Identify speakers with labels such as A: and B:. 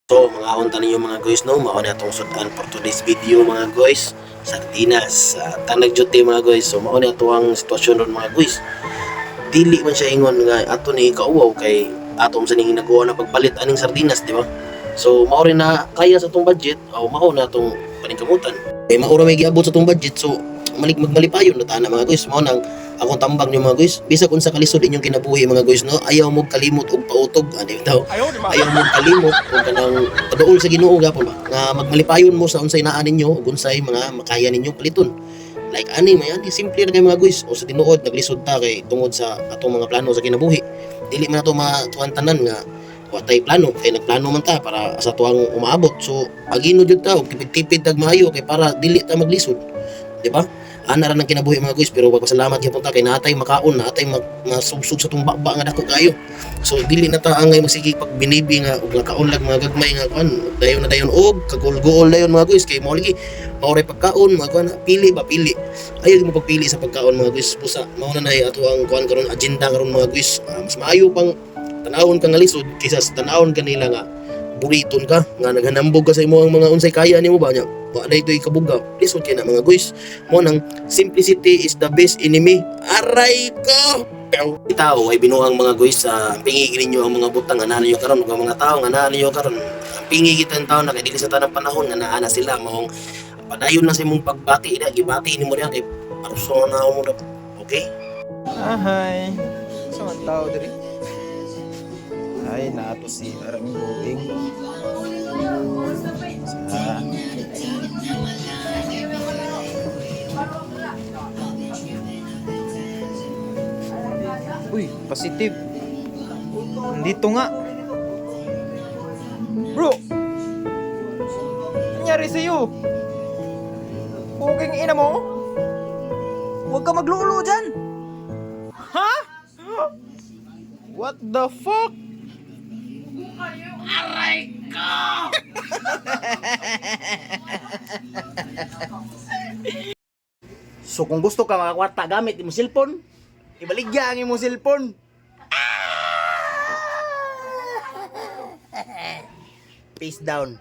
A: So, mga unta ninyo mga guys, no? Mao na itong sudan for today's video mga guys. Sardinas. Tanag juti mga guys. So, mao na ito ang sitwasyon ron mga guys. Dili man siya ingon nga ato ni kauwaw kay atom sa ning nagawa na pagpalit aning sardinas, di ba? So, mao rin na kaya sa itong budget o mao na itong paningkamutan. Kay mao ra may giabot sa itong budget. So, magmalipayon na tana mga guys. Mao nang akong tambang niyo mga guys, bisag unsa kalisod inyong kinabuhi mga guys, no, ayaw mo kalimot og pautog, ano daw, ayaw mo kalimot og kanang paduol sa Ginoo gapon ba nga magmalipayon mo sa unsay naa ninyo ug unsay mga makaya ninyo paliton, like ani may ani simple ra kay mga guys. O sa tinuod naglisod ta kay tungod sa atong mga plano sa kinabuhi, dili man nato matuan tanan nga watay plano kay nagplano man ta para sa tuwang umaabot. So agino jud ta og tipid-tipid tag maayo kay para dili ta maglisod, di ba? Ana ra nang kinabuhi mga guys, pero pagpasalamat gyapon ta kay natay makaon, natay masubsog sa tong baba nga dako kayo. So dili na ta angay magsige pag binibi nga ug nakaon lag mga gagmay nga kuan, dayon na dayon og kagul-gul dayon mga guys kay mao lagi maoray pagkaon mga kuan, pili ba pili. Ayaw mo pagpili sa pagkaon mga guys, busa mao na nay ato ang kuan karon agenda karon mga guys. Mas maayo pang tanawon ka nga lisod kaysa sa tanawon kanila nga buriton ka nga naghanambog ka sa imo ang mga unsay kaya nimo ba nya. Wa na ito'y kabuga. Lisod kay na mga guys. Mo nang simplicity is the best enemy. Aray ko! Tao ay binuang mga guys sa pingi ninyo ang mga butang nga naninyo karon ug mga tao nga naninyo karon. Ang pingi kita tao na kay dili sa tanang panahon nga naa na sila maong padayon na sa imong pagbati ida gibati nimo diha kay persona mo na. Okay?
B: Ahay. Sa mga tao diri. Ay, naato si Araming Buting. Sa uy, positive. Nandito nga. Bro! Nangyari sa'yo? Puking ina mo? Huwag ka maglulo dyan! Ha? What the fuck? Aray ko!
C: So kung gusto ka makakwarta gamit imong cellphone, ibaligya ang imong cellphone. Peace down.